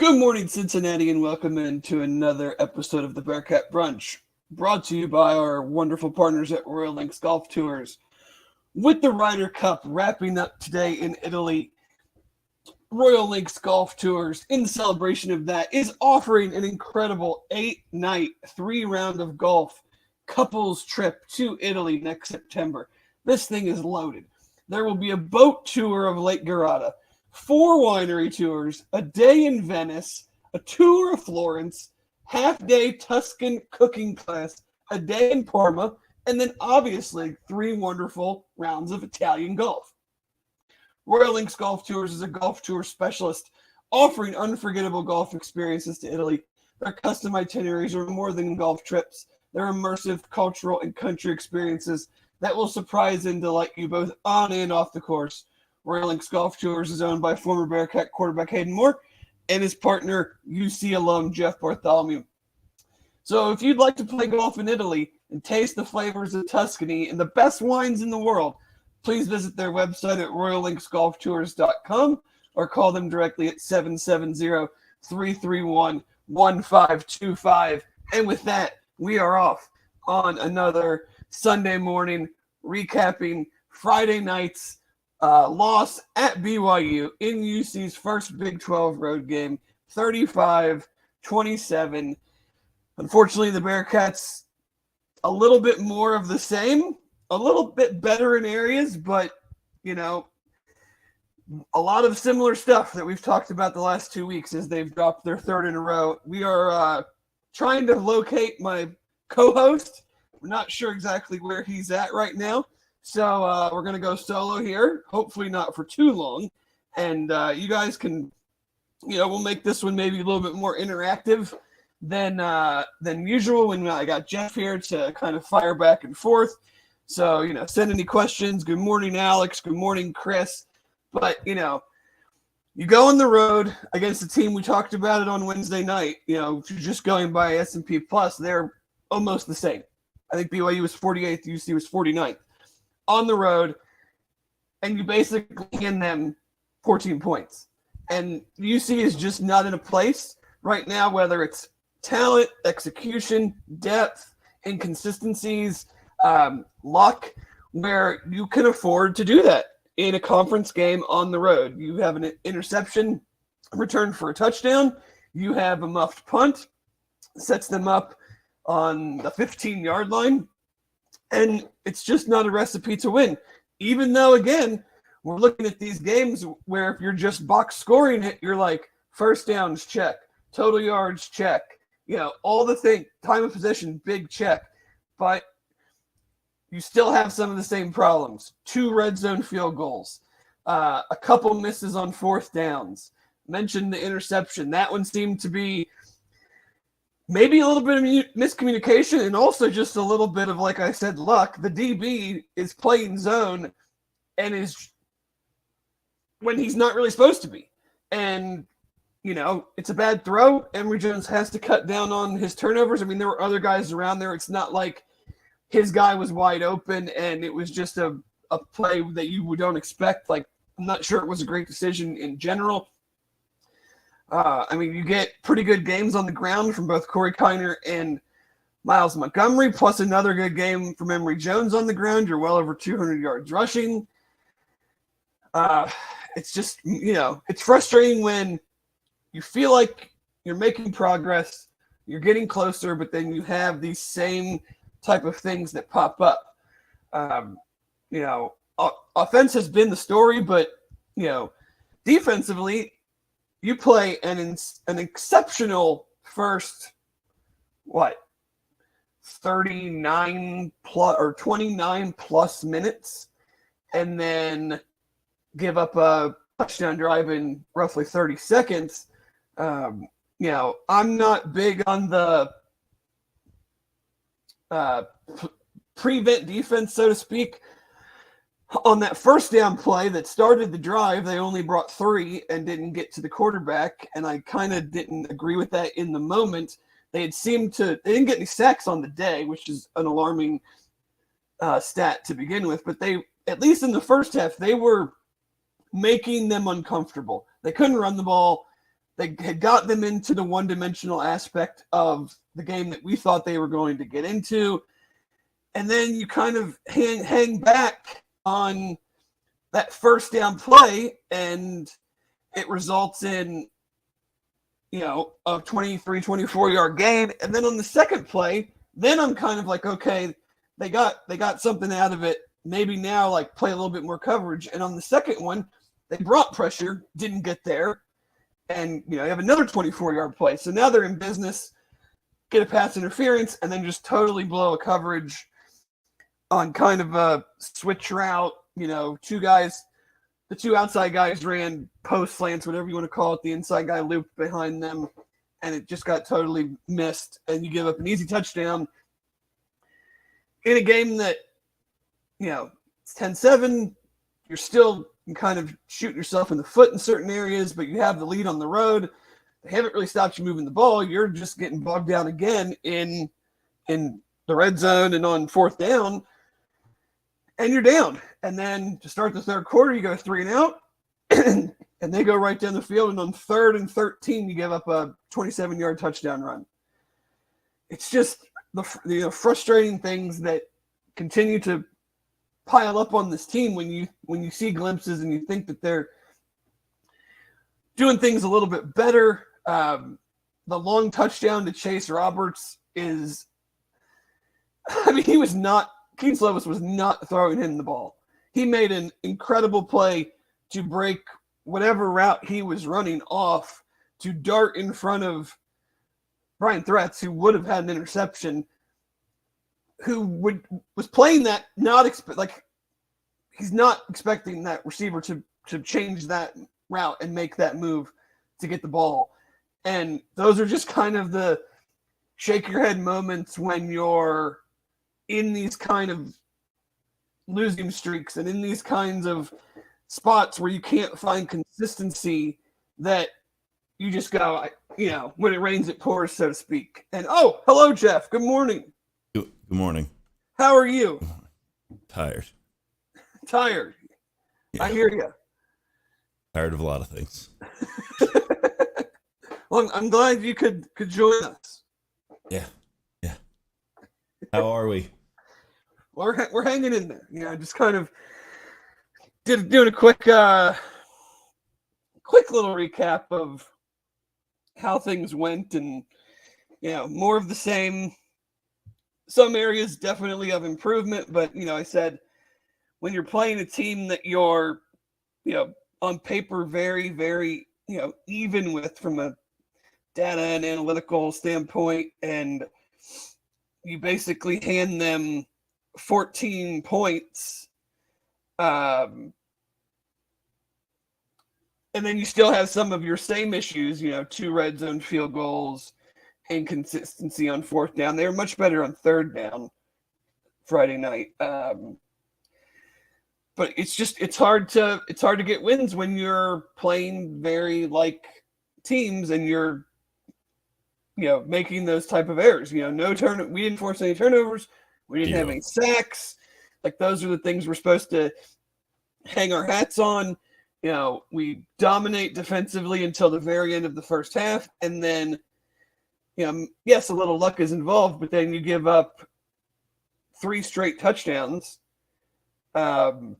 Good morning, Cincinnati, and welcome into another episode of the Bearcat Brunch, brought to you by our wonderful partners at Royal Links Golf Tours. With the Ryder Cup wrapping up today in Italy, Royal Links Golf Tours, in celebration of that, is offering an incredible 8-night, 3-round of golf couples trip to Italy next September. This thing is loaded. There will be a boat tour of Lake Garda, 4 winery tours, a day in Venice, a tour of Florence, half-day Tuscan cooking class, a day in Parma, and then obviously 3 wonderful rounds of Italian golf. Royal Links Golf Tours is a golf tour specialist offering unforgettable golf experiences to Italy. Their custom itineraries are more than golf trips. They're immersive cultural and country experiences that will surprise and delight you both on and off the course. Royal Links Golf Tours is owned by former Bearcat quarterback Hayden Moore and his partner, UC alum Jeff Bartholomew. So if you'd like to play golf in Italy and taste the flavors of Tuscany and the best wines in the world, please visit their website at royallinksgolftours.com or call them directly at 770-331-1525. And with that, we are off on another Sunday morning recapping Friday night's loss at BYU in UC's first Big 12 road game, 35-27. Unfortunately, the Bearcats a little bit more of the same, a little bit better in areas, but, you know, a lot of similar stuff that we've talked about the last 2 weeks as they've dropped their third in a row. We are trying to locate my co-host. We're not sure exactly where he's at right now. So we're going to go solo here, hopefully not for too long. And you guys can, we'll make this one maybe a little bit more interactive than usual when I got Jeff here to kind of fire back and forth. So, send any questions. Good morning, Alex. Good morning, Chris. But, you go on the road against a team. We talked about it on Wednesday night. If you're just going by S&P Plus, they're almost the same. I think BYU was 48th, UC was 49th. On the road, and you basically hand them 14 points. And UC is just not in a place right now, whether it's talent, execution, depth, inconsistencies, luck, where you can afford to do that in a conference game on the road. You have an interception return for a touchdown. You have a muffed punt, sets them up on the 15-yard line. And it's just not a recipe to win, even though, again, we're looking at these games where if you're just box scoring it, you're like first downs, check, total yards, check, all the things, time of possession, big check. But you still have some of the same problems. 2 red zone field goals, a couple misses on fourth downs. Mentioned the interception. That one seemed to be maybe a little bit of miscommunication and also just a little bit of, like I said, luck. The DB is playing zone and is when he's not really supposed to be. And, it's a bad throw. Emory Jones has to cut down on his turnovers. I mean, there were other guys around there. It's not like his guy was wide open and it was just a play that you don't expect. Like, I'm not sure it was a great decision in general. You get pretty good games on the ground from both Corey Kiner and Miles Montgomery, plus another good game from Emory Jones on the ground. You're well over 200 yards rushing. It's just, it's frustrating when you feel like you're making progress, you're getting closer, but then you have these same type of things that pop up. Offense has been the story, but, defensively, you play an exceptional first, 39 plus or 29 plus minutes, and then give up a touchdown drive in roughly 30 seconds. I'm not big on the prevent defense, so to speak. On that first down play that started the drive, they only brought 3 and didn't get to the quarterback, and I kind of didn't agree with that in the moment. They didn't get any sacks on the day, which is an alarming stat to begin with, but they, at least in the first half, they were making them uncomfortable. They couldn't run the ball. They had got them into the one-dimensional aspect of the game that we thought they were going to get into. And then you kind of hang back on that first down play, and it results in, a 23, 24-yard gain. And then on the second play, then I'm kind of like, okay, they got something out of it. Maybe now, like, play a little bit more coverage. And on the second one, they brought pressure, didn't get there. And, you have another 24-yard play. So now they're in business, get a pass interference, and then just totally blow a coverage on kind of a switch route. Two guys, the two outside guys ran post slants, whatever you want to call it. The inside guy looped behind them, and it just got totally missed. And you give up an easy touchdown in a game that, it's 10-7. You're still kind of shooting yourself in the foot in certain areas, but you have the lead on the road. They haven't really stopped you moving the ball. You're just getting bogged down again in the red zone and on fourth down, and you're down. And then to start the third quarter, you go 3-and-out, and they go right down the field, and on 3rd and 13, you give up a 27-yard touchdown run. It's just the frustrating things that continue to pile up on this team when you see glimpses and you think that they're doing things a little bit better. The long touchdown to Chase Roberts is, Keith Slovis was not throwing him the ball. He made an incredible play to break whatever route he was running off to dart in front of Brian Threats, who would have had an interception, who was playing that he's not expecting that receiver to change that route and make that move to get the ball. And those are just kind of the shake your head moments when you're in these kind of losing streaks and in these kinds of spots where you can't find consistency, that you just go, when it rains, it pours, so to speak. And, oh, hello, Jeff. Good morning. Good morning. How are you? Tired. Tired. Yeah. I hear you. Tired of a lot of things. Well, I'm glad you could join us. Yeah. How are we? We're hanging in there. Just kind of doing a quick little recap of how things went, and more of the same. Some areas definitely of improvement, but I said, when you're playing a team that you're, on paper very, very, even with from a data and analytical standpoint, and you basically hand them 14 points, and then you still have some of your same issues, 2 red zone field goals, inconsistency on fourth down. They were much better on third down Friday night. But it's hard to get wins when you're playing very like teams and you're making those type of errors. We didn't force any turnovers. We didn't have any sacks. Like, those are the things we're supposed to hang our hats on. We dominate defensively until the very end of the first half, and then yes, a little luck is involved, but then you give up 3 straight touchdowns. And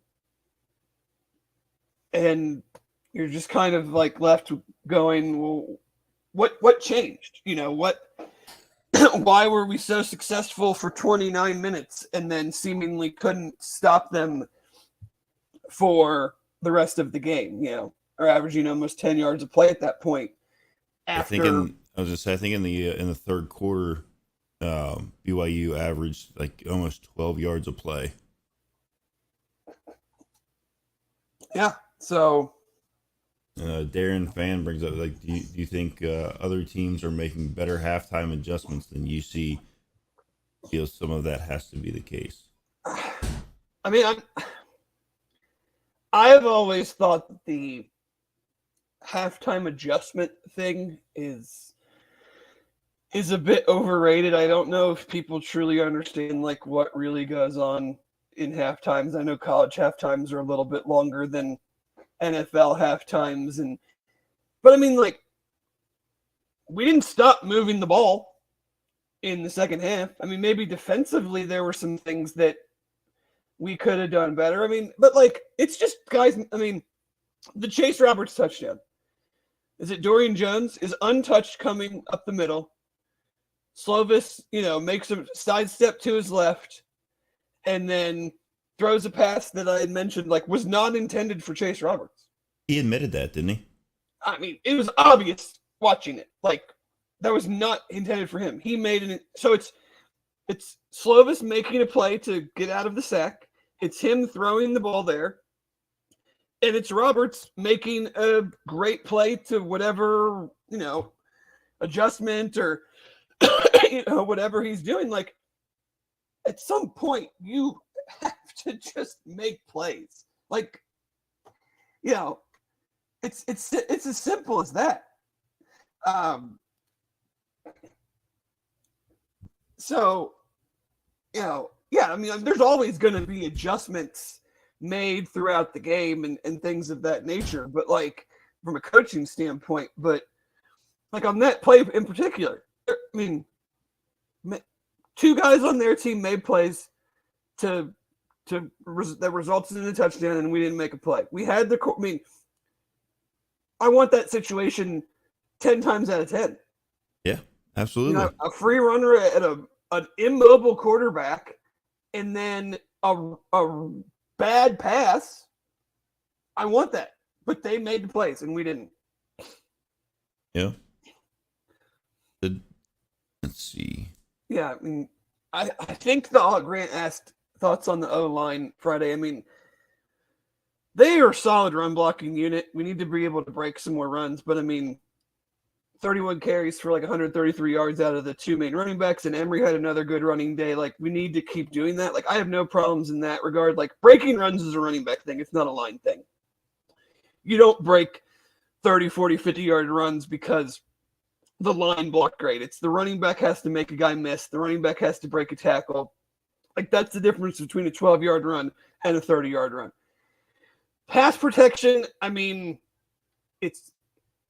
you're just kind of like left going, well, what changed? Why were we so successful for 29 minutes and then seemingly couldn't stop them for the rest of the game? Or averaging almost 10 yards of play at that point. I think in the third quarter, BYU averaged like almost 12 yards of play. Yeah. So Darren Fan brings up, like, do you think other teams are making better halftime adjustments than you see? Some of that has to be the case. I mean, I've always thought that the halftime adjustment thing is a bit overrated. I don't know if people truly understand like what really goes on in halftimes. I know college halftimes are a little bit longer than NFL halftimes, but I mean, like, we didn't stop moving the ball in the second half. I mean, maybe defensively there were some things that we could have done better. I mean, but like, it's just guys. I mean, the Chase Roberts touchdown. Is it Dorian Jones is untouched coming up the middle. Slovis, makes a sidestep to his left, and then throws a pass that I had mentioned, like, was not intended for Chase Roberts. He admitted that, didn't he? I mean, it was obvious watching it. Like, that was not intended for him. He made it. So it's Slovis making a play to get out of the sack. It's him throwing the ball there. And it's Roberts making a great play to whatever, adjustment or, whatever he's doing. Like, at some point, you have to just make plays. Like, it's as simple as that. So, I mean, there's always going to be adjustments made throughout the game and things of that nature, but like from a coaching standpoint, but like on that play in particular, I mean, two guys on their team made plays that resulted in a touchdown, and we didn't make a play. We had I want that situation 10 times out of 10. Yeah, absolutely. A free runner at an immobile quarterback, and then a bad pass. I want that, but they made the plays and we didn't. Yeah. Let's see. Yeah, I mean, I think Grant asked thoughts on the O-line Friday. I mean, they are a solid run blocking unit. We need to be able to break some more runs, but I mean, 31 carries for like 133 yards out of the two main running backs, and Emory had another good running day. Like, we need to keep doing that. Like, I have no problems in that regard. Like, breaking runs is a running back thing. It's not a line thing. You don't break 30, 40, 50-yard runs because the line blocked great. It's the running back has to make a guy miss. The running back has to break a tackle. Like, that's the difference between a 12-yard run and a 30-yard run. Pass protection, I mean,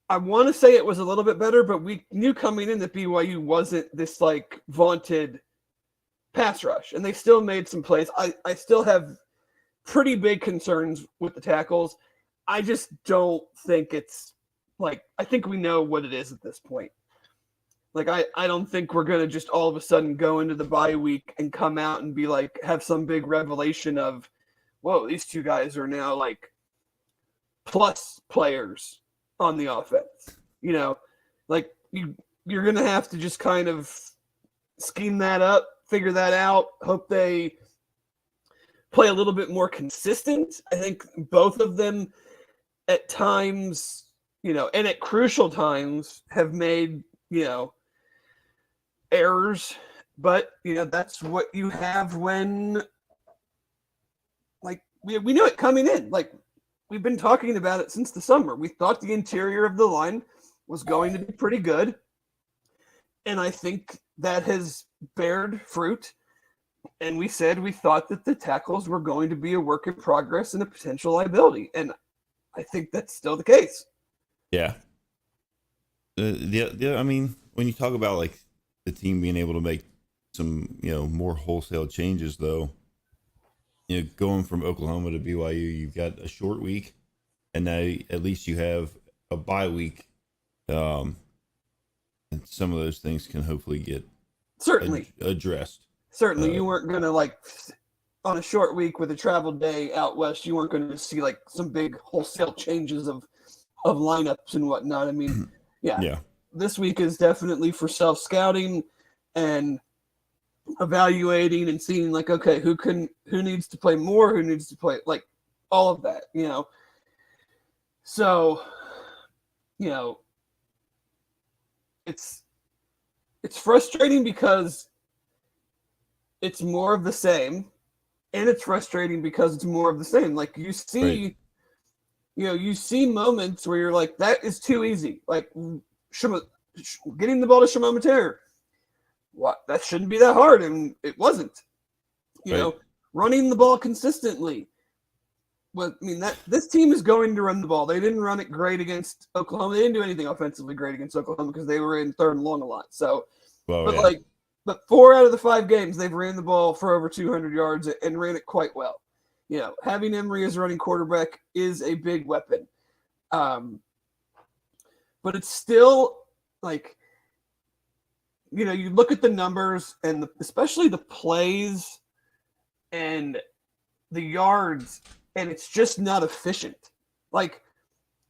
I want to say it was a little bit better, but we knew coming in that BYU wasn't this like vaunted pass rush, and they still made some plays. I still have pretty big concerns with the tackles. I just don't think it's like, I think we know what it is at this point. Like, I don't think we're going to just all of a sudden go into the bye week and come out and be like, have some big revelation of, whoa, these two guys are now like plus players on the offense. Like you're going to have to just kind of scheme that up, figure that out, hope they play a little bit more consistent. I think both of them at times, and at crucial times have made, errors, but that's what you have when, like, we knew it coming in. Like, we've been talking about it since the summer. We thought the interior of the line was going to be pretty good, and I think that has bared fruit. And we said we thought that the tackles were going to be a work in progress and a potential liability, and I think that's still the case. Yeah. I mean, when you talk about like the team being able to make some, more wholesale changes, though, going from Oklahoma to BYU, you've got a short week, and now at least you have a bye week. And some of those things can hopefully get certainly addressed. Certainly, you weren't going to, like, on a short week with a travel day out west, you weren't going to see like some big wholesale changes of lineups and whatnot. I mean, yeah. This week is definitely for self-scouting and evaluating and seeing like, okay, who needs to play more, who needs to play, like, all of that, So, it's frustrating because it's more of the same, and it's frustrating because it's more of the same. Like, you see, right. You see moments where you're like, that is too easy. Like, getting the ball to Shimon Mater, what? That shouldn't be that hard, and it wasn't. Running the ball consistently, this team is going to run the ball. They didn't run it great against Oklahoma. They didn't do anything offensively great against Oklahoma because they were in third and long a lot. So, but 4 out of the 5 games they've ran the ball for over 200 yards and ran it quite well. Having Emory as running quarterback is a big weapon. But it's still you look at the numbers and especially the plays and the yards, and it's just not efficient.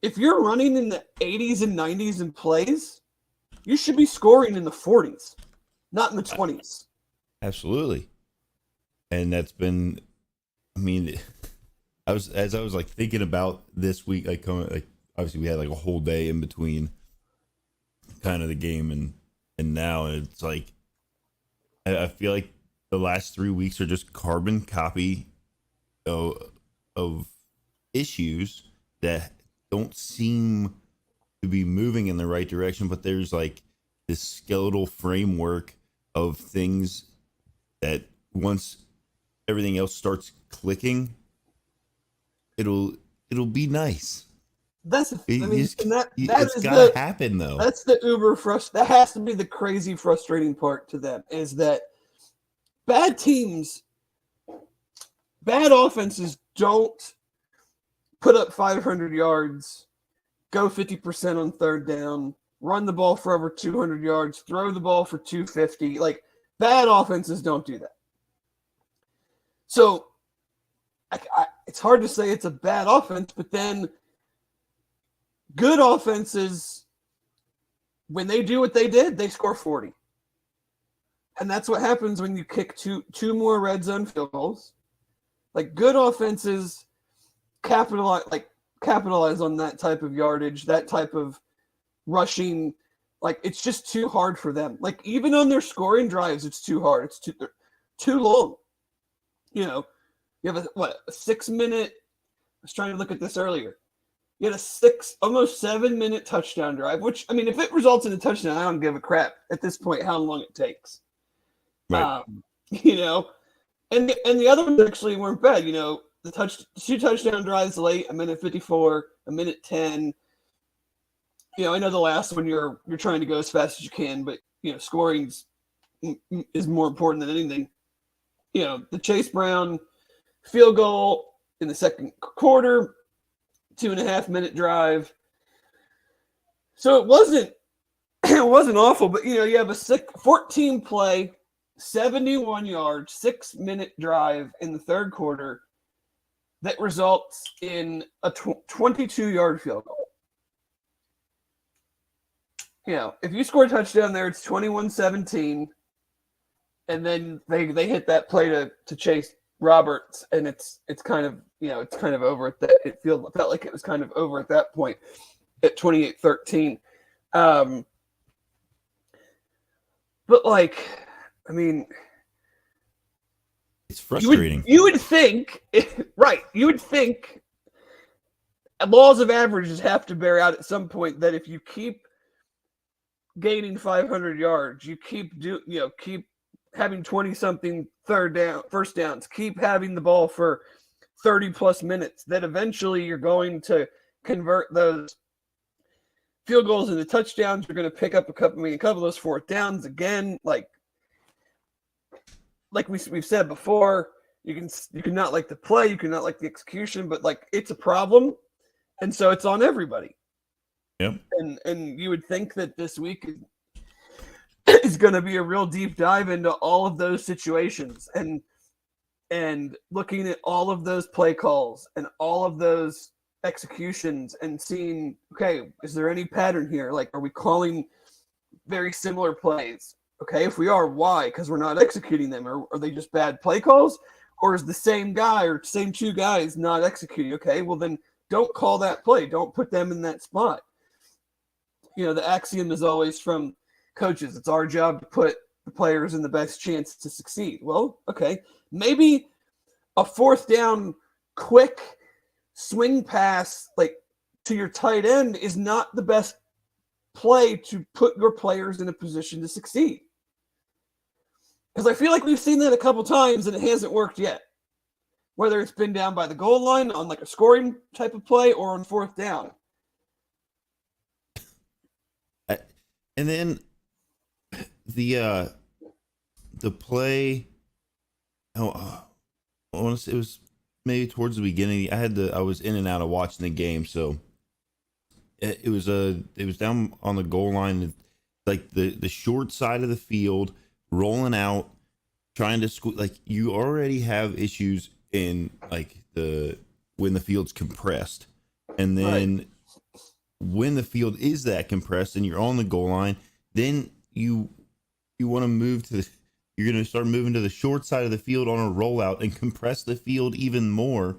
If you're running in the 80s and 90s in plays, you should be scoring in the 40s, not in the 20s. Absolutely. And that's been, I was thinking about this week, obviously we had a whole day in between kind of the game and now, and it's I feel like the last 3 weeks are just carbon copy of issues that don't seem to be moving in the right direction, but there's this skeletal framework of things that once everything else starts clicking, it'll be nice. That's it's gotta happen though. That's the uber that has to be the crazy frustrating part to them, is that bad teams, bad offenses don't put up 500 yards, go 50% on third down, run the ball for over 200 yards, throw the ball for 250. Bad offenses don't do that. So it's hard to say it's a bad offense, but then good offenses, when they do what they did, they score 40. And that's what happens when you kick two more red zone field goals. Good offenses capitalize on that type of yardage, that type of rushing. It's just too hard for them. Even on their scoring drives, it's too hard. It's too long. You have a 6 minute. I was trying to look at this earlier. You had almost 7 minute touchdown drive, which, if it results in a touchdown, I don't give a crap at this point how long it takes. Right. And the other ones actually weren't bad. The 2 touchdown drives late, 1:54, 1:10. I know the last one you're trying to go as fast as you can, but scoring is more important than anything. The Chase Brown field goal in the second quarter, 2.5 minute drive. So it wasn't awful, but you have a 14 play, 71 yard, 6 minute drive in the third quarter that results in a 22 yard field goal. If you score a touchdown there, it's 21-17, and then they hit that play to Chase Roberts, and it's kind of over at that. It felt like it was kind of over at that point at 28-13. But it's frustrating. You would think, right? You would think laws of averages have to bear out at some point that if you keep gaining 500 yards, you keep having 20-something first downs, keep having the ball for 30 plus minutes, that eventually you're going to convert those field goals into touchdowns. You're going to pick up a couple of those fourth downs again. Like we've said before, you can not like the play, you can not like the execution, but it's a problem, and so it's on everybody. Yep. And you would think that this week is going to be a real deep dive into all of those situations and looking at all of those play calls and all of those executions and seeing, okay, is there any pattern here? Are we calling very similar plays? Okay, if we are, why? Because we're not executing them. Or are they just bad play calls? Or is the same guy or same two guys not executing? Okay, well then don't call that play. Don't put them in that spot. The axiom is always from coaches. It's our job to put the players in the best chance to succeed. Well, okay, maybe a fourth down quick swing pass to your tight end is not the best play to put your players in a position to succeed. Because I feel like we've seen that a couple times and it hasn't worked yet. whether it's been down by the goal line on like a scoring type of play or on fourth down. And then the play. Oh, I want to say it was maybe towards the beginning. I was in and out of watching the game, so it was down on the goal line, like the short side of the field, rolling out, trying to like you already have issues in like when the field's compressed, and then right. When the field is that compressed and you're on the goal line, then you want to move to you're going to start moving to the short side of the field on a rollout and compress the field even more.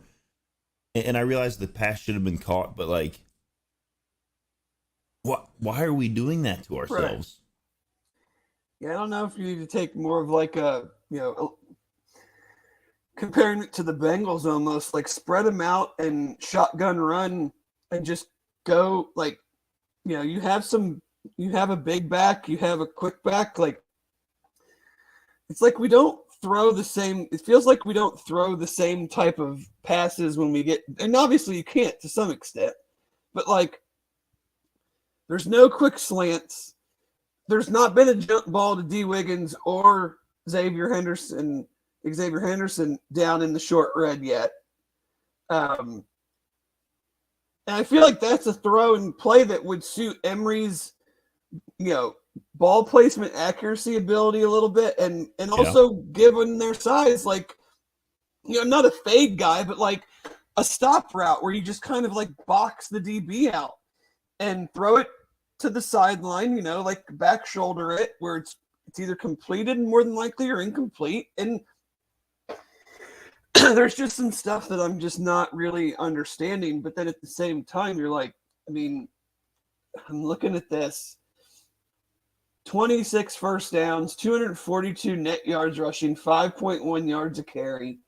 And I realized the pass should have been caught, but like, why are we doing that to ourselves? Right. Yeah, I don't know if you need to take more of like comparing it to the Bengals almost, like spread them out and shotgun run and just go like, you have a big back, you have a quick back. Like, it's like we don't throw the same, it feels like we don't throw the same type of passes when we get, and obviously you can't to some extent, but like there's no quick slants. There's not been a jump ball to D. Wiggins or Xavier Henderson down in the short red yet. And I feel like that's a throw and play that would suit Emery's, ball placement accuracy ability a little bit, and also given their size, like, I'm not a fade guy, but like a stop route where you just kind of like box the DB out and throw it to the sideline, like back shoulder it where it's either completed more than likely or incomplete. And there's just some stuff that I'm just not really understanding. But then at the same time, you're like, I'm looking at this. 26 first downs, 242 net yards rushing, 5.1 yards a carry.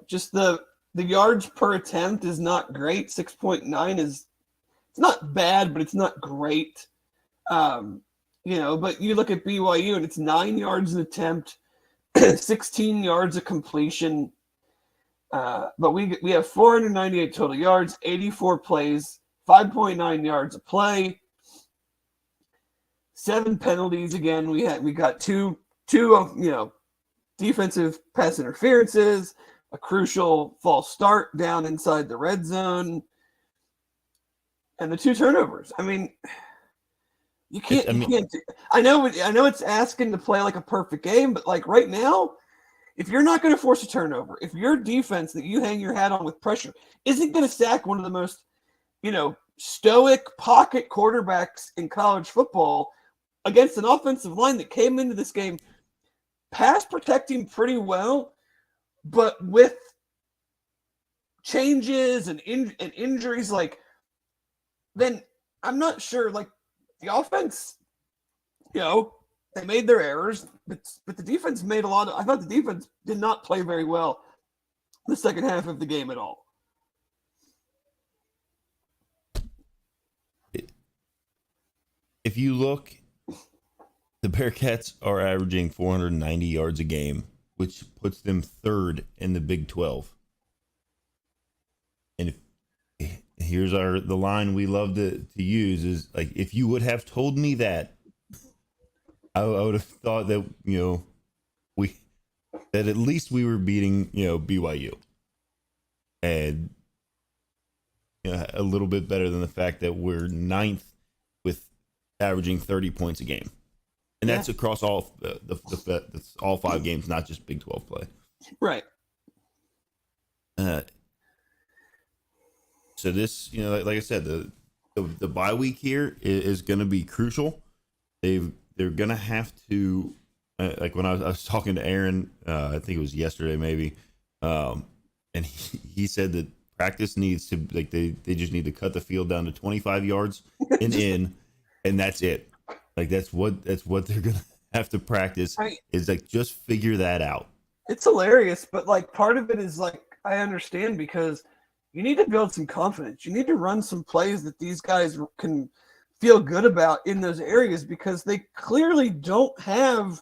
Just the yards per attempt is not great. 6.9 it's not bad, but it's not great. But you look at BYU and it's 9 yards an attempt, 16 yards of completion. But we have 498 total yards, 84 plays, 5.9 yards a play, 7 penalties. Again, we got two defensive pass interferences, a crucial false start down inside the red zone, and the 2 turnovers. You can't. I know it's asking to play like a perfect game, but like right now, if you're not going to force a turnover, if your defense that you hang your hat on with pressure isn't going to sack one of the most, stoic pocket quarterbacks in college football against an offensive line that came into this game pass protecting pretty well, but with changes and injuries, like, then I'm not sure, like, the offense, they made their errors, but the defense made a lot of, I thought the defense did not play very well the second half of the game at all. If you look, the Bearcats are averaging 490 yards a game, which puts them third in the Big 12. And here's the line we love to use is like, if you would have told me that, I would have thought that that at least we were beating BYU, and a little bit better than the fact that we're 9th with averaging 30 points a game. And that's across all that's all 5 games, not just Big 12 play. Right. So this, like I said, the bye week here is going to be crucial. They're going to have to, like when I was talking to Aaron, I think it was yesterday maybe, and he said that practice needs to, like, they just need to cut the field down to 25 yards and that's it. Like that's what they're gonna have to practice is like just figure that out. It's hilarious, but like part of it is like I understand because you need to build some confidence. You need to run some plays that these guys can feel good about in those areas because they clearly don't have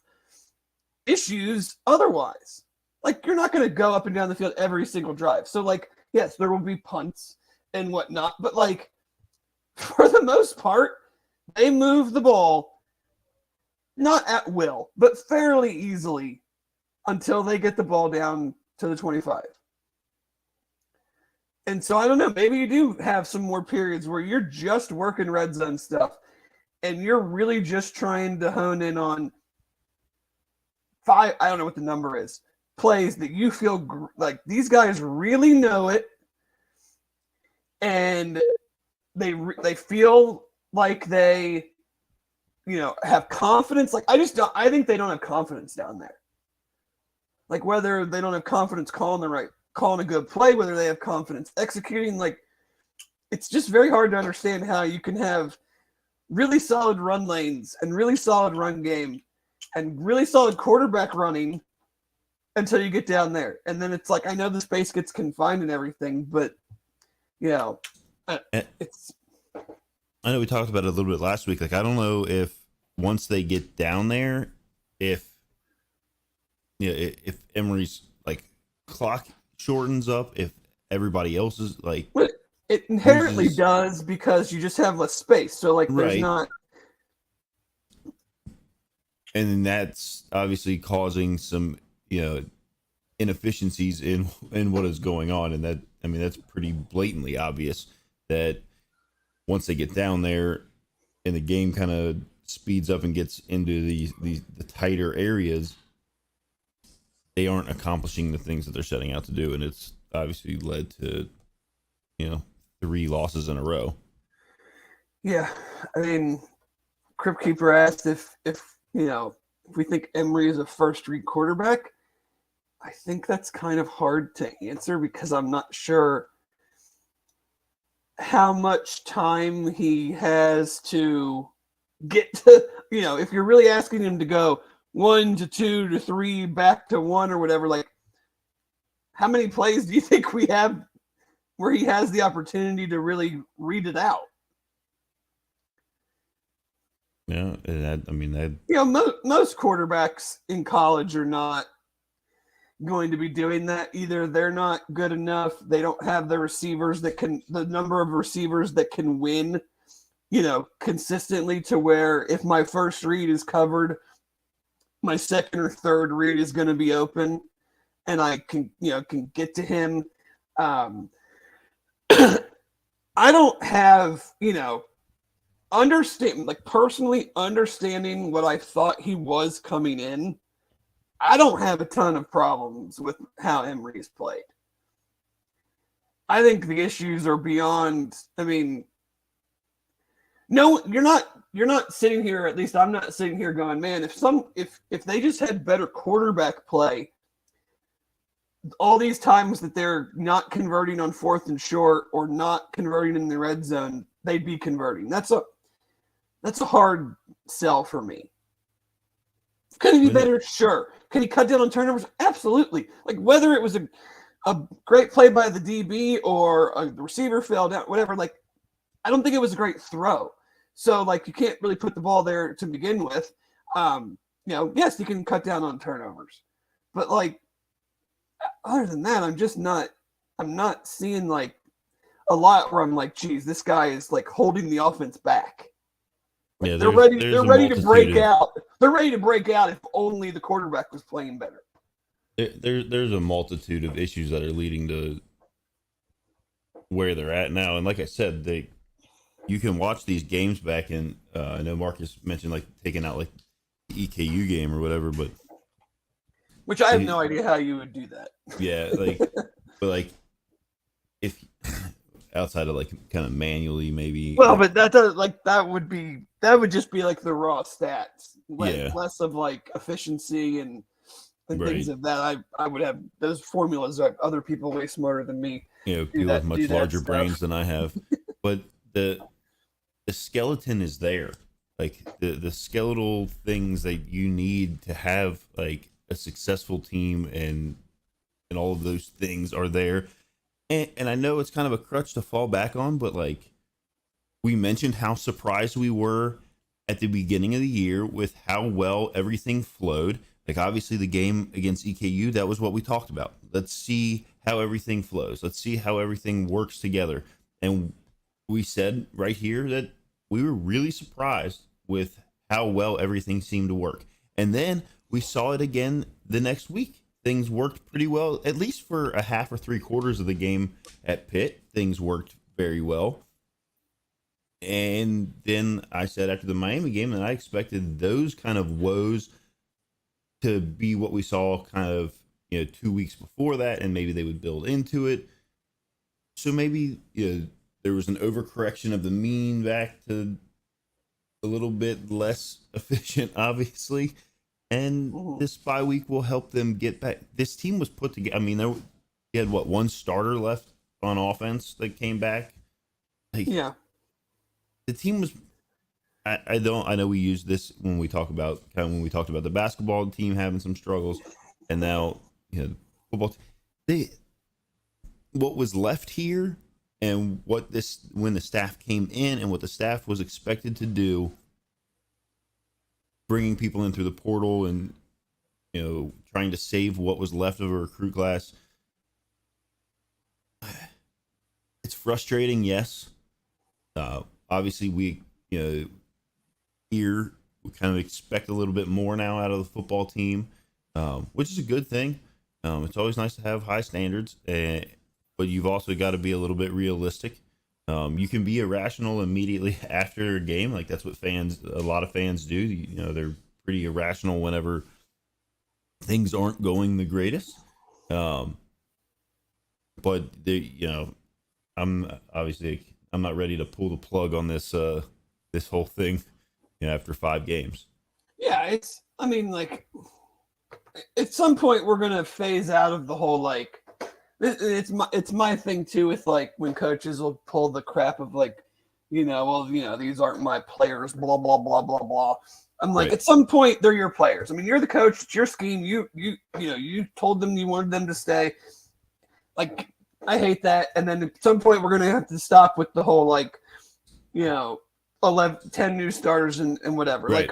issues otherwise. like you're not going to go up and down the field every single drive. So like, yes, there will be punts and whatnot, but like for the most part, they move the ball not at will, but fairly easily until they get the ball down to the 25. And so I don't know, maybe you do have some more periods where you're just working red zone stuff and you're really just trying to hone in on 5, I don't know what the number is, plays that you feel like these guys really know it and they feel like they, you know, have confidence. Like I think they don't have confidence down there. Like whether they don't have confidence calling a good play, whether they have confidence executing, like it's just very hard to understand how you can have really solid run lanes and really solid run game and really solid quarterback running until you get down there. And then it's like, I know the space gets confined and everything, but you know, it's, I know we talked about it a little bit last week. Like, I don't know if once they get down there, if Emory's like clock shortens up, if everybody else is like, it inherently does because you just have less space. So like, there's not. And then that's obviously causing some, inefficiencies in what is going on. And that, I mean, that's pretty blatantly obvious that once they get down there and the game kind of speeds up and gets into the tighter areas, they aren't accomplishing the things that they're setting out to do. And it's obviously led to, 3 losses in a row. Yeah. I mean, Crypt Keeper asked if we think Emory is a first-read quarterback. I think that's kind of hard to answer because I'm not sure how much time he has to get to, if you're really asking him to go 1 to 2 to 3 back to 1 or whatever, like how many plays do you think we have where he has the opportunity to really read it out? Yeah, most quarterbacks in college are not going to be doing that. Either they're not good enough, they don't have the number of receivers that can win, consistently to where if my first read is covered, my second or third read is going to be open and I can get to him. I don't have, personally understanding what I thought he was coming in. I don't have a ton of problems with how Emory's played. I think the issues are beyond. I mean, no, you're not sitting here. At least I'm not sitting here going, man. If they just had better quarterback play, all these times that they're not converting on 4th and short or not converting in the red zone, they'd be converting. That's a hard sell for me. Could he be better? Sure. Can he cut down on turnovers? Absolutely. Like whether it was a great play by the DB or a receiver fell down, whatever, like I don't think it was a great throw. So like you can't really put the ball there to begin with. Yes, you can cut down on turnovers. But like other than that, I'm not seeing like a lot where I'm like, geez, this guy is like holding the offense back. Like, yeah, they're ready to break out. They're ready to break out if only the quarterback was playing better. There's a multitude of issues that are leading to where they're at now. And like I said, you can watch these games back in, I know Marcus mentioned like taking out like the EKU game or whatever, but which I have no idea how you would do that. Yeah, but like if outside of like kind of manually maybe. Well, but that would just be like the raw stats, less of like efficiency and things of that. I would have those formulas that other people way smarter than me. People with much larger brains than I have, but the skeleton is there. Like the skeletal things that you need to have like a successful team and all of those things are there. And I know it's kind of a crutch to fall back on, but like we mentioned how surprised we were at the beginning of the year with how well everything flowed. Like, obviously, the game against EKU, that was what we talked about. Let's see how everything flows. Let's see how everything works together. And we said right here that we were really surprised with how well everything seemed to work. And then we saw it again the next week. Things worked pretty well, at least for a half or 3/4 of the game at Pitt. Things worked very well. And then I said after the Miami game that I expected those kind of woes to be what we saw kind of 2 weeks before that, and maybe they would build into it. So maybe there was an overcorrection of the mean back to a little bit less efficient, obviously. And this bye week will help them get back. This team was put together. I mean, you had one starter left on offense that came back. Like, yeah. The team was. I know we used this when we talked about the basketball team having some struggles, and now football. What was left here, and when the staff came in, and what the staff was expected to do, bringing people in through the portal, and trying to save what was left of a recruit class. It's frustrating, yes. Obviously, we here we kind of expect a little bit more now out of the football team, which is a good thing. It's always nice to have high standards, but you've also got to be a little bit realistic. You can be irrational immediately after a game, like that's what a lot of fans do. They're pretty irrational whenever things aren't going the greatest. But I'm not ready to pull the plug on this whole thing after 5 games. Yeah, at some point we're gonna phase out of the whole it's my thing too with when coaches will pull the crap of these aren't my players, blah blah blah blah blah. I'm like, right. At some point they're your players. I mean, you're the coach, it's your scheme. You told them you wanted them to stay. Like, I hate that. And then at some point we're gonna have to stop with the whole 10 new starters and whatever. Right.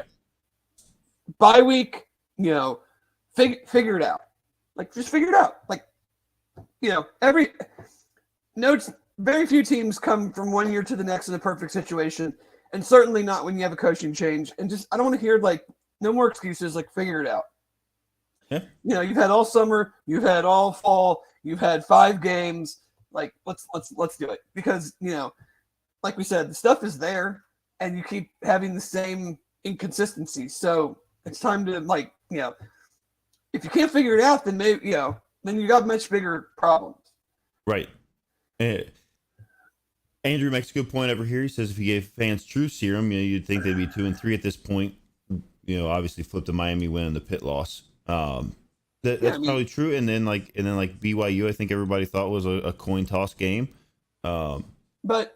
Bye week, figure it out. Just figure it out. Very few teams come from one year to the next in a perfect situation, and certainly not when you have a coaching change. And I don't want to hear no more excuses. Figure it out. Yeah. You've had all summer, you've had all fall, you've had 5 games. Let's do it, because like we said, the stuff is there, and you keep having the same inconsistencies. So it's time to if you can't figure it out, then maybe then you got much bigger problems. Right. Andrew makes a good point over here. He says if you gave fans true serum, you'd think they'd be 2-3 at this point. Obviously flip the Miami win and the Pitt loss. That's probably true. And then BYU, I think everybody thought was a coin toss game. But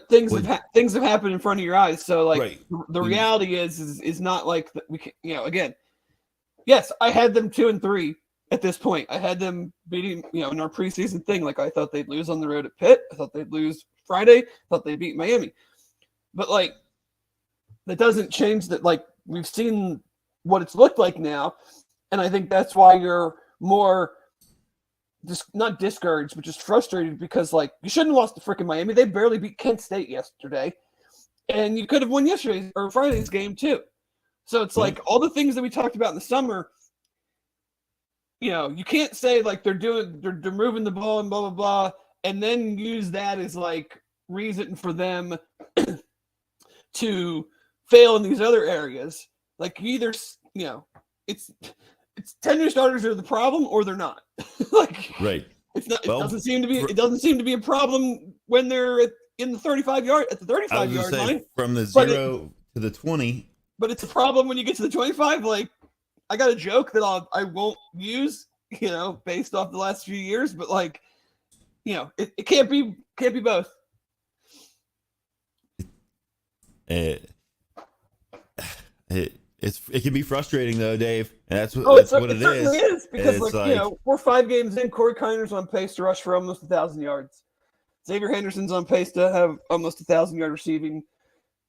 things have happened in front of your eyes. So right. The reality is not we can, again. Yes, I had them 2-3 at this point. I had them beating, in our preseason thing. I thought they'd lose on the road at Pitt. I thought they'd lose Friday. I thought they'd beat Miami. But that doesn't change that. We've seen what it's looked like now, and I think that's why you're more not discouraged, but just frustrated, because you shouldn't have lost to freaking Miami. They barely beat Kent State yesterday, and you could have won yesterday's or Friday's game too. So it's all the things that we talked about in the summer. You can't say they're moving the ball and blah blah blah, and then use that as reason for them to fail in these other areas. Either it's 10 new starters are the problem, or they're not. Right. It's not. It doesn't seem to be a problem when they're in the 35 yard line from the 0 to the 20. But it's a problem when you get to the 25. I got a joke that I won't use, based off the last few years, but it can't be both. It can be frustrating though, Dave. And that's what it certainly is, because we're 5 games in. Corey Kiner's on pace to rush for almost 1,000 yards. Xavier Henderson's on pace to have almost 1,000 yard receiving.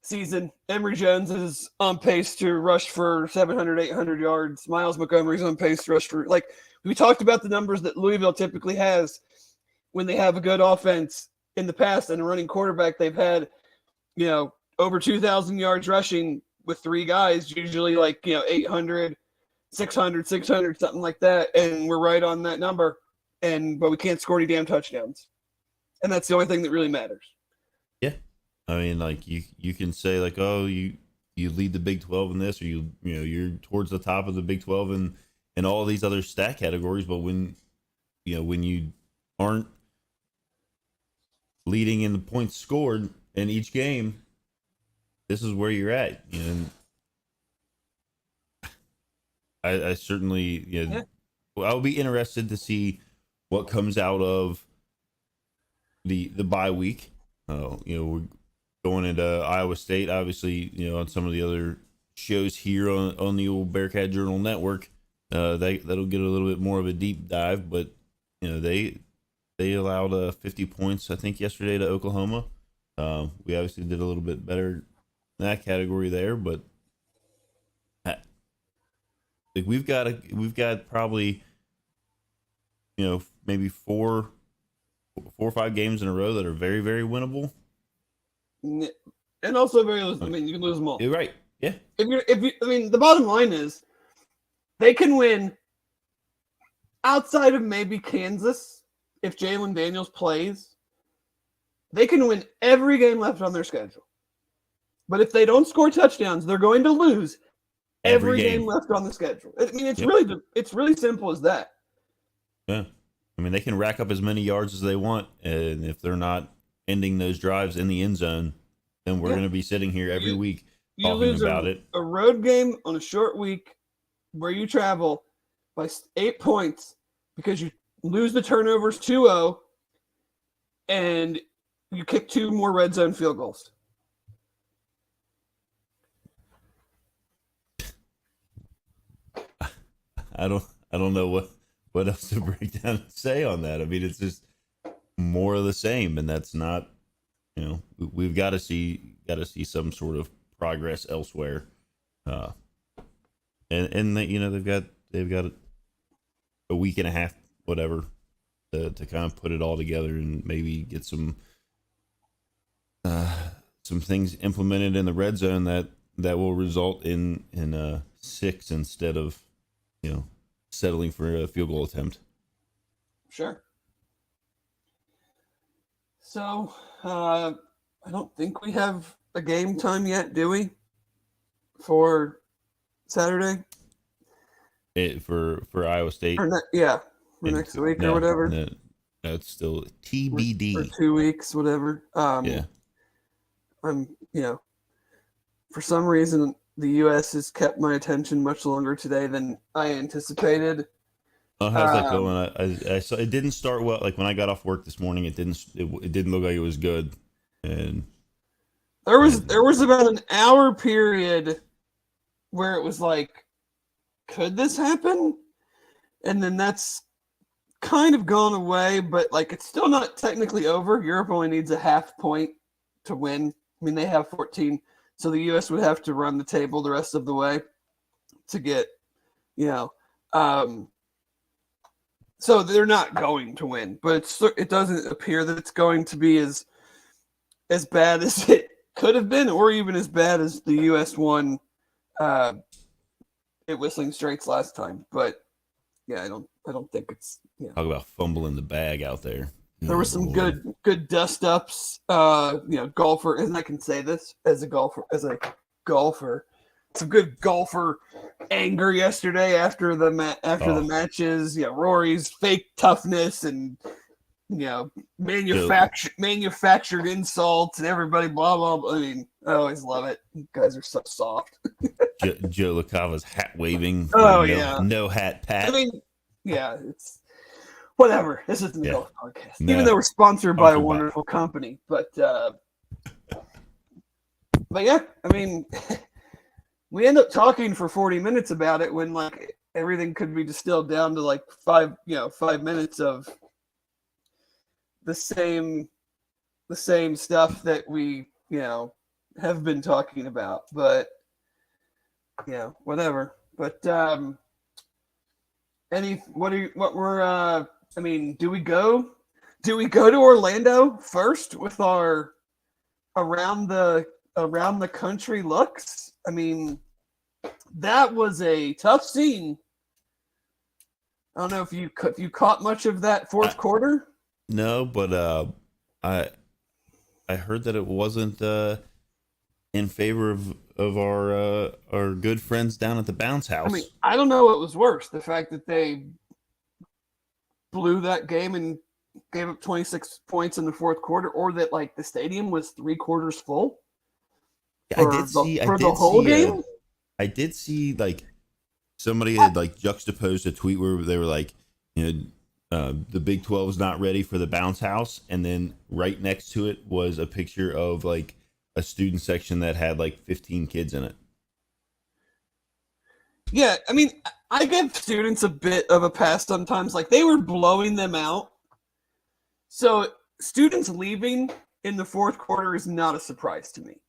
season. Emory Jones is on pace to rush for 700, 800 yards. Miles Montgomery's on pace to rush for, like, we talked about the numbers that Louisville typically has when they have a good offense in the past and a running quarterback. They've had, over 2,000 yards rushing with three guys, usually 800, 600, something like that. And we're right on that number. But we can't score any damn touchdowns. And that's the only thing that really matters. Yeah. I mean, you can say oh, you lead the Big 12 in this, or you're towards the top of the Big 12 and all these other stat categories, but when you aren't leading in the points scored in each game, this is where you're at. And I certainly I'll be interested to see what comes out of the bye week. We're going into Iowa State, obviously, on some of the other shows here on the old Bearcat Journal Network. That'll get a little bit more of a deep dive, but they allowed 50 points, I think, yesterday to Oklahoma. We obviously did a little bit better in that category there, but we've got probably maybe four or five games in a row that are very, very winnable, and also very losable. I mean, you can lose them all. You're right. Yeah. The bottom line is they can win outside of maybe Kansas. If Jalen Daniels plays, they can win every game left on their schedule. But if they don't score touchdowns, they're going to lose every game left on the schedule. I mean, it's really simple as that. Yeah. I mean, they can rack up as many yards as they want, and if they're not ending those drives in the end zone, then we're going to be sitting here every week talking about it. A road game on a short week where you travel by 8 points because you lose the turnovers 2-0 and you kick 2 more red zone field goals. I don't know what else to break down and say on that. I mean, it's just more of the same, and that's not, we've got to see some sort of progress elsewhere. And they've got a week and a half, whatever, to kind of put it all together and maybe get some things implemented in the red zone that will result in 6 instead of settling for a field goal attempt. Sure. So I don't think we have a game time yet, do we? For Saturday? For Iowa State? For next week or whatever. No, it's still TBD. For 2 weeks, whatever. Yeah. For some reason, the U.S. has kept my attention much longer today than I anticipated. Oh, how's that going? I saw it didn't start well. Like when I got off work this morning, it didn't look like it was good. And there was about an hour period where it was like, could this happen? And then that's kind of gone away, but it's still not technically over. Europe only needs a half point to win. I mean, they have 14. So the U.S. would have to run the table the rest of the way to get, so they're not going to win, but it doesn't appear that it's going to be as bad as it could have been, or even as bad as the U.S. won at Whistling Straits last time. But yeah, I don't think it's. Talk about fumbling the bag out there. There were some good dust ups, golfer, and I can say this as a golfer, some good golfer anger yesterday after the matches. Rory's fake toughness and manufactured insults and everybody blah blah blah. I mean, I always love it. You guys are so soft. Joe LaCava's hat waving. Oh no hat pat. I mean, yeah, it's. Whatever. This isn't the golf podcast. No. Even though we're sponsored by a wonderful company. But yeah, I mean, we end up talking for 40 minutes about it when everything could be distilled down to 5 minutes of the same stuff that we, have been talking about. But yeah, whatever. But I mean, do we go to Orlando first with our around the around the country looks? I mean, that was a tough scene. I don't know if you caught much of that fourth quarter. No, but I I heard that it wasn't in favor of our good friends down at the bounce I mean, house. I don't know what was worse, the fact that they blew that game and gave up 26 points in the fourth quarter, or that like the stadium was 3/4 full I did see. for the whole game. I did see like somebody had like juxtaposed a tweet where they were like, the Big 12 is not ready for the bounce house, and then right next to it was a picture of like a student section that had like 15 kids in it. Yeah, I mean, I give students a bit of a pass sometimes. Like they were blowing them out, so students leaving in the fourth quarter is not a surprise to me.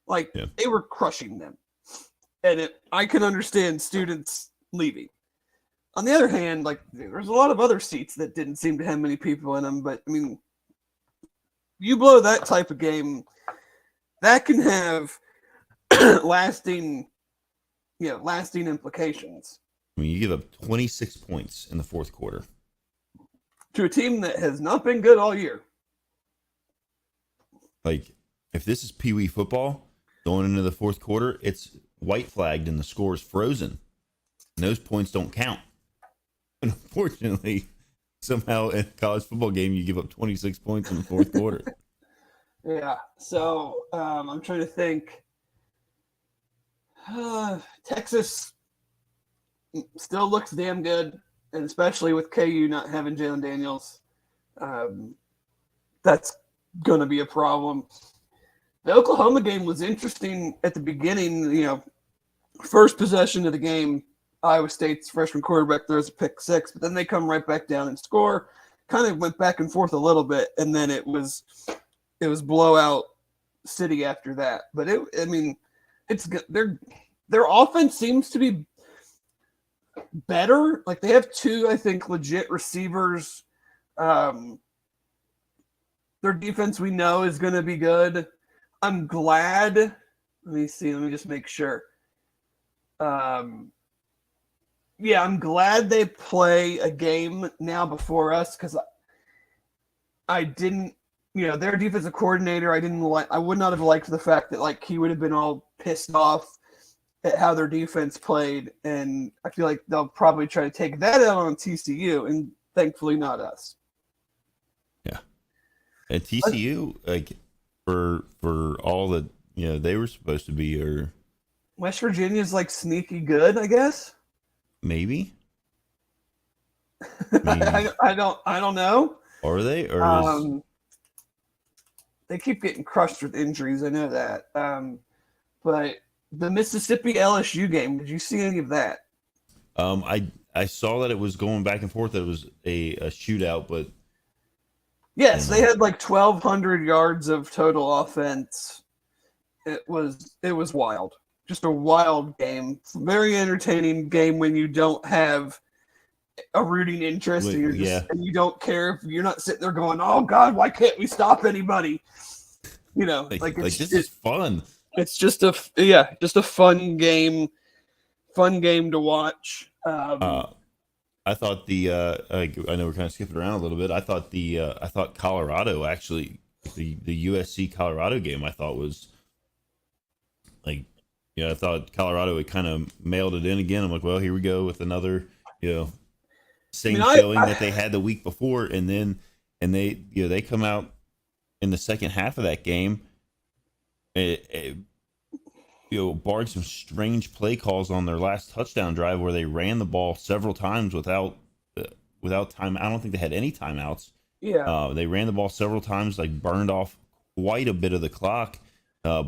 Like they were crushing them, and I can understand students leaving. On the other hand, like there's a lot of other seats that didn't seem to have many people in them. But I mean, you blow that type of game, that can have lasting implications. I mean, you give up 26 points in the fourth quarter To a team that has not been good all year. Like, if this is Pee Wee football going into the fourth quarter, it's white flagged and the score is frozen. And those points don't count. And unfortunately, somehow in a college football game, you give up 26 points in the fourth quarter. Yeah. So I'm trying to think. Texas still looks damn good, and especially with KU not having Jalen Daniels, that's going to be a problem. The Oklahoma game was interesting at the beginning. First possession of the game, Iowa State's freshman quarterback throws a pick six, but then they come right back down and score. Kind of went back and forth a little bit, and then it was blowout city after that. But it's good. Their offense seems to be better. Like they have two, I think, legit receivers. Their defense we know is going to be good. I'm glad. Let me see. Let me just make sure. Yeah, I'm glad they play a game now before us because I didn't. Their defensive coordinator, I would not have liked the fact that like he would have been all pissed off at how their defense played, and I feel like they'll probably try to take that out on TCU, and thankfully not us. Yeah, and TCU, like for all that they were supposed to be, or West Virginia's like sneaky good, I guess. Maybe. I don't know. Are they? Or they keep getting crushed with injuries. I know that. But the Mississippi LSU game, did you see any of that? I saw that it was going back and forth. That it was a shootout, but yes, they had like 1,200 yards of total offense. It was wild. Just a wild game. Very entertaining game when you don't have a rooting interest and you don't care if you're not sitting there going, "Oh God, why can't we stop anybody?" This is fun. It's just a fun game to watch. I thought I know we're kind of skipping around a little bit. I thought Colorado actually the USC Colorado game I thought was like. I thought Colorado had kind of mailed it in again. I'm like, well, here we go with another, same showing that they had the week before, and they come out in the second half of that game, barred some strange play calls on their last touchdown drive where they ran the ball several times without time. I don't think they had any timeouts. Yeah, they ran the ball several times, like burned off quite a bit of the clock.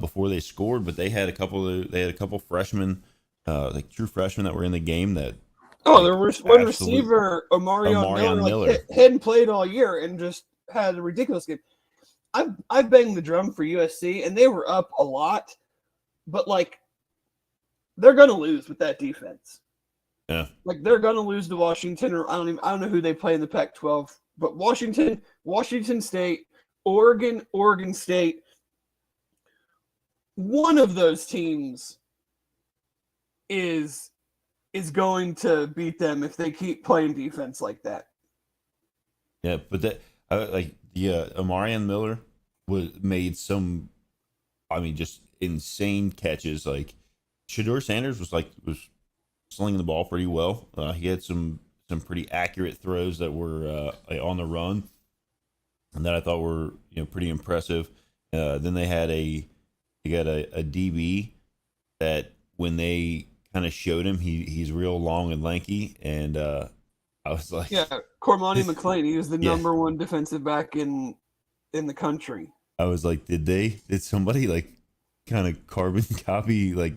Before they scored, but they had a couple freshmen, like true freshmen that were in the game that. There was one receiver, Omarion Miller. Hadn't played all year and just had a ridiculous game. I've banged the drum for USC, and they were up a lot, but like they're gonna lose with that defense. Yeah. Like they're gonna lose to Washington, or I don't know who they play in the Pac-12, but Washington State, Oregon State. One of those teams is going to beat them if they keep playing defense like that. Yeah, but that Amarian Miller made some, I mean, just insane catches. Like Shedeur Sanders was slinging the ball pretty well. He had some pretty accurate throws that were on the run, and that I thought were pretty impressive. Then they got a DB that when they kind of showed him, he's real long and lanky, and I was like, yeah, Cormani McClain. He was the number one defensive back in the country. I was like, did somebody like kind of carbon copy like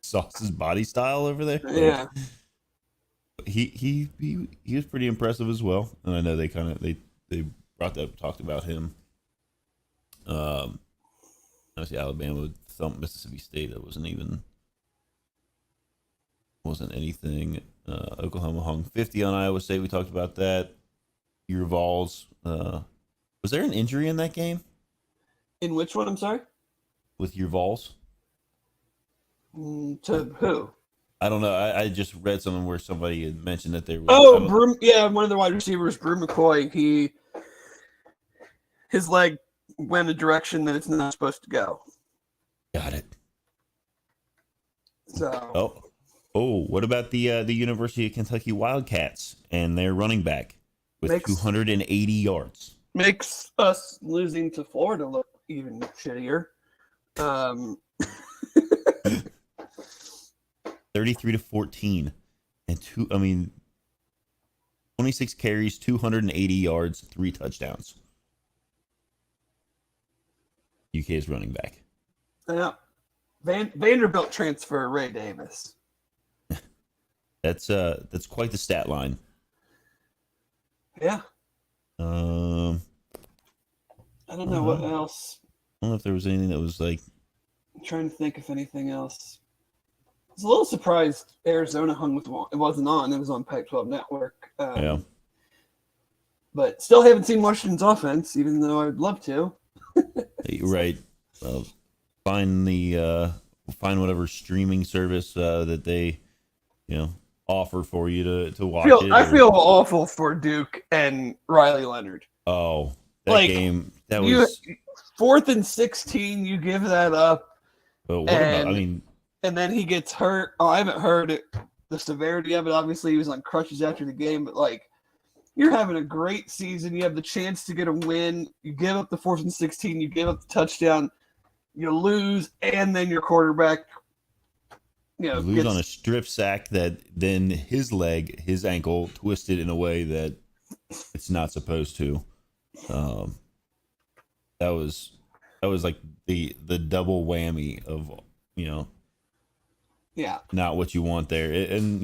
Sauce's body style over there? Yeah. He was pretty impressive as well. And I know they talked about him. Obviously Alabama would thump Mississippi State. That wasn't anything. Oklahoma hung 50 on Iowa State. We talked about that. Your Vols. Was there an injury in that game? In which one? I'm sorry. With your Vols? To who? I don't know. I just read something where somebody had mentioned that they were. One of the wide receivers, Brew McCoy. His leg went a direction that it's not supposed to go. Got it. So. Oh, what about the University of Kentucky Wildcats and their running back with 280 yards? Makes us losing to Florida look even shittier. 33-14, and 26 carries, 280 yards, 3 touchdowns. UK's running back. Yeah, Vanderbilt transfer Ray Davis. That's quite the stat line. Yeah. I don't know what else. I don't know if there was anything that was like. I'm trying to think of anything else. I was a little surprised Arizona hung with one. It wasn't on. It was on Pac-12 Network. Yeah. But still haven't seen Washington's offense, even though I'd love to. Right. Well, find whatever streaming service that they, offer for you to watch it. I feel awful for Duke and Riley Leonard. Oh, that game. That was 4th and 16. You give that up. But what about? And then he gets hurt. Oh, I haven't heard the severity of it. Obviously, he was on crutches after the game. But you're having a great season. You have the chance to get a win. You give up the 4th and 16. You give up the touchdown. You lose, and then your quarterback. You lose on a strip sack that then his ankle twisted in a way that it's not supposed to. That was like the double whammy of yeah, not what you want there. And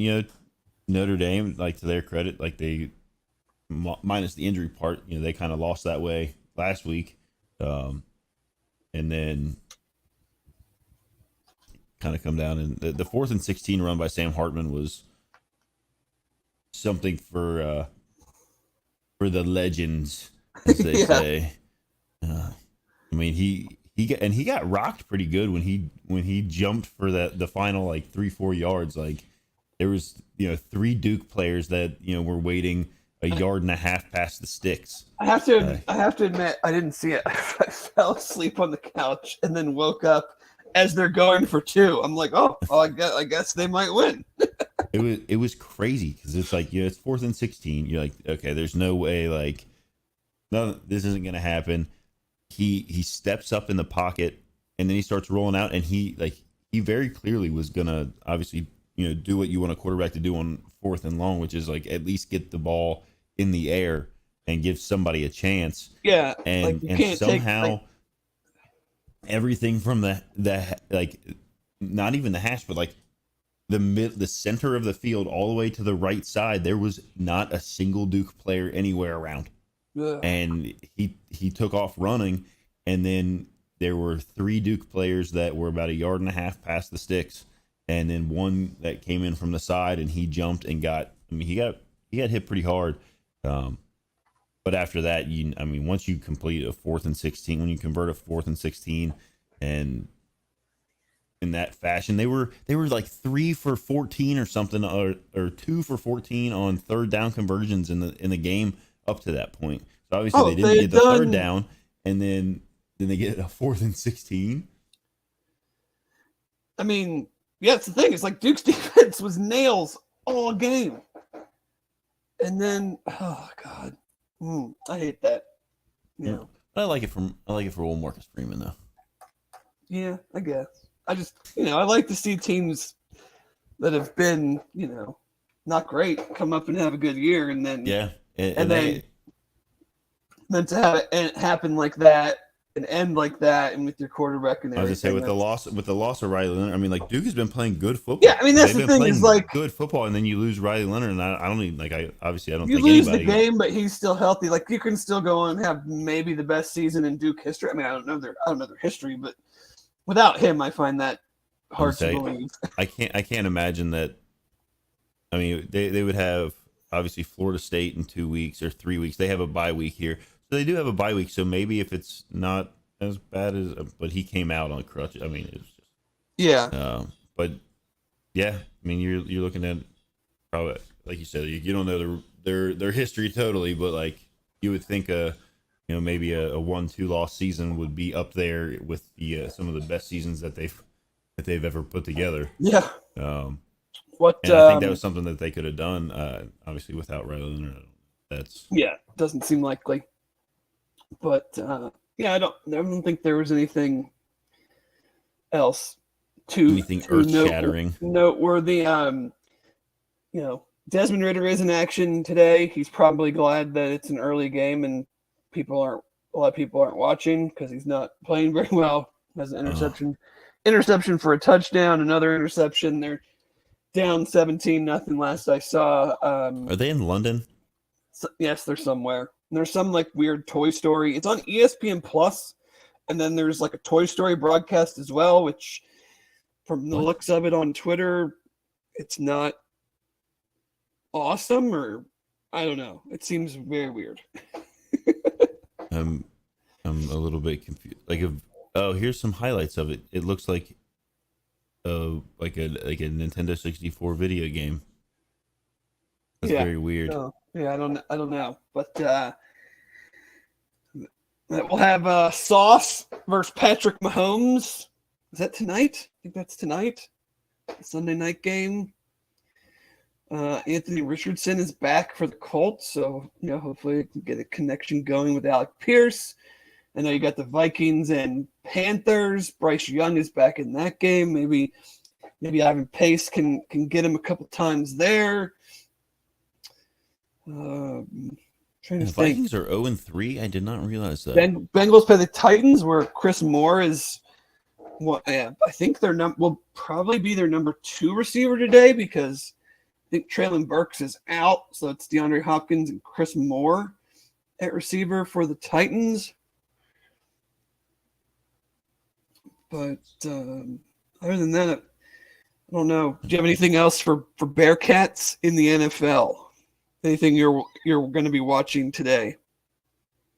Notre Dame, like, to their credit, like, they minus the injury part, they kind of lost that way last week, and then kind of come down, and the 4th and 16 run by Sam Hartman was something for the legends, as they say. He got rocked pretty good when he jumped for the final 3-4 yards. Like, there was 3 Duke players that were waiting a yard and a half past the sticks. I have to admit, I didn't see it. I fell asleep on the couch and then woke up as they're going for 2. I'm like, I guess they might win. It was crazy because it's it's 4th and 16. You're like, okay, there's no way, no, this isn't gonna happen. He steps up in the pocket and then he starts rolling out, and he very clearly was gonna obviously do what you want a quarterback to do on 4th and long, which is at least get the ball in the air and give somebody a chance. Yeah, and somehow everything from the not even the hash, but the center of the field all the way to the right side, there was not a single Duke player anywhere around. Ugh. and he took off running, and then there were 3 Duke players that were about a yard and a half past the sticks, and then one that came in from the side, and he jumped and got. I mean, he got hit pretty hard. But after that, once you complete a 4th and 16, when you convert a 4th and 16, and in that fashion, they were like 3 for 14 or something, or 2 for 14 on third down conversions in the game up to that point. So obviously they didn't get the third down, and then they get a 4th and 16. I mean, yeah, it's the thing. It's like Duke's defense was nails all game, and then oh god, I hate that. Yeah, but I like it for old Marcus Freeman though. Yeah, I guess. I just I like to see teams that have been not great come up and have a good year, and then and then to have it happen like that and end like that, and with your quarterback and everything. I was gonna say with the loss of Riley Leonard, I mean, like Duke has been playing good football. Yeah, I mean that's the thing is like good football, and then you lose Riley Leonard, and I don't even like I don't you think lose anybody the game, but he's still healthy. Like you can still go on and have maybe the best season in Duke history. I mean, I don't know their history, but without him, I find that hard to believe. I can't imagine that. I mean, they would have obviously Florida State in 2 weeks or 3 weeks. They have a bye week here, so they do have a bye week. So maybe if it's not as bad as, but he came out on crutches. I mean, it was just but yeah, I mean, you're looking at probably like you said, you don't know their history totally, but like you would think maybe a 1-2 loss season would be up there with the some of the best seasons that they've ever put together. Yeah. And I think that was something that they could have done. Obviously, without Riley Leonard, doesn't seem likely. But I don't think there was anything else anything earth shattering, noteworthy. Desmond Ridder is in action today. He's probably glad that it's an early game and a lot of people aren't watching because he's not playing very well. Has an interception for a touchdown, another interception. They're down 17-0 last I saw. Are they in London? Yes, they're somewhere. And there's some like weird Toy Story. It's on ESPN Plus, and then there's like a Toy Story broadcast as well, which from the looks of it on Twitter, it's not awesome, or I don't know. It seems very weird. I'm a little bit confused. Here's some highlights of it. It looks like a Nintendo 64 video game. That's very weird. I don't know. But we'll have Sauce versus Patrick Mahomes. Is that tonight? I think that's tonight. Sunday night game. Anthony Richardson is back for the Colts, so hopefully we can get a connection going with Alec Pierce. I know you got the Vikings and Panthers. Bryce Young is back in that game. Maybe Ivan Pace can get him a couple times there. The Vikings are 0-3. I did not realize that. Bengals play the Titans, where Chris Moore is. I think will probably be their number 2 receiver today because I think Traylon Burks is out, so it's DeAndre Hopkins and Chris Moore at receiver for the Titans. But other than that, I don't know. Do you have anything else for Bearcats in the NFL? Anything you're going to be watching today?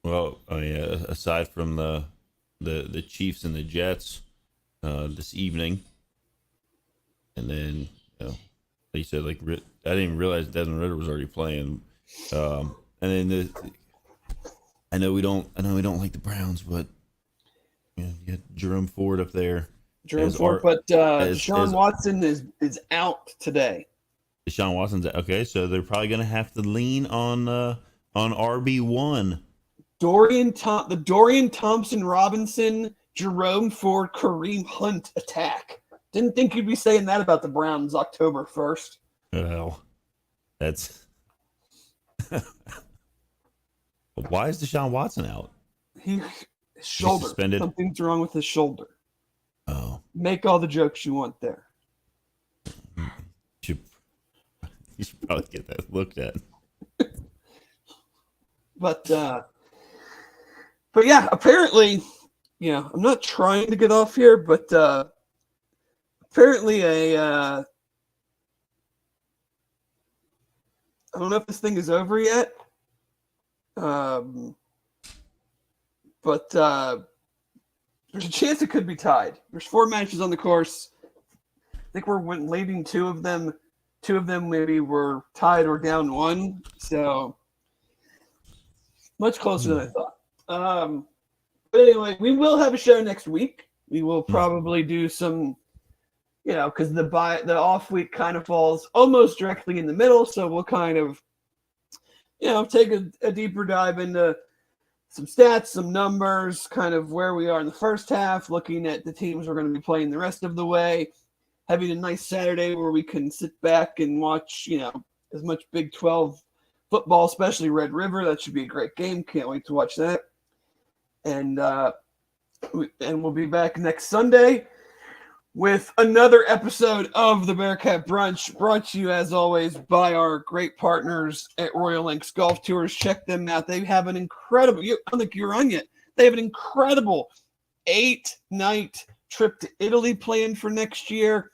Well, aside from the Chiefs and the Jets this evening, and then like you said, like I didn't even realize Desmond Ridder was already playing. And then I know we don't like the Browns, but you got Jerome Ford up there. But Deshaun Watson is out today. Deshaun Watson's out. Okay, so they're probably going to have to lean on RB1. The Dorian Thompson-Robinson, Jerome Ford, Kareem Hunt attack. Didn't think you'd be saying that about the Browns October 1st. Well, that's... Why is Deshaun Watson out? His shoulder. Suspended? Something's wrong with his shoulder. Oh. Make all the jokes you want there. You should probably get that looked at. But yeah, apparently, I'm not trying to get off here, but apparently I don't know if this thing is over yet. But there's a chance it could be tied. There's 4 matches on the course. I think we're leading 2 of them. 2 of them maybe were tied or down 1. So much closer than I thought. But anyway, we will have a show next week. We will probably do some, because the off week kind of falls almost directly in the middle. So we'll kind of, take a deeper dive into some stats, some numbers, kind of where we are in the first half, looking at the teams we're going to be playing the rest of the way, having a nice Saturday where we can sit back and watch, as much Big 12 football, especially Red River. That should be a great game. Can't wait to watch that. And we'll be back next Sunday with another episode of the Bearcat Brunch, brought to you, as always, by our great partners at Royal Links Golf Tours. Check them out. They have an incredible – I don't think you're on yet. They have an incredible 8-night trip to Italy planned for next year,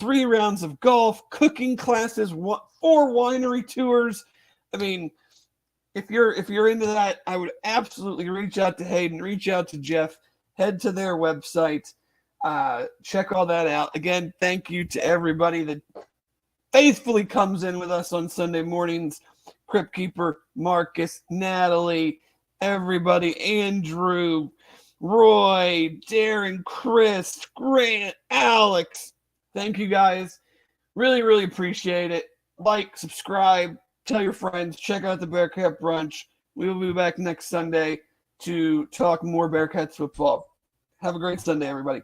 3 rounds of golf, cooking classes, 4 winery tours. I mean, if you're into that, I would absolutely reach out to Hayden, reach out to Jeff, head to their website. Check all that out. Again, thank you to everybody that faithfully comes in with us on Sunday mornings. Crypt Keeper, Marcus, Natalie, everybody, Andrew, Roy, Darren, Chris, Grant, Alex. Thank you guys. Really, really appreciate it. Like, subscribe, tell your friends, check out the Bearcat Brunch. We will be back next Sunday to talk more Bearcats football. Have a great Sunday, everybody.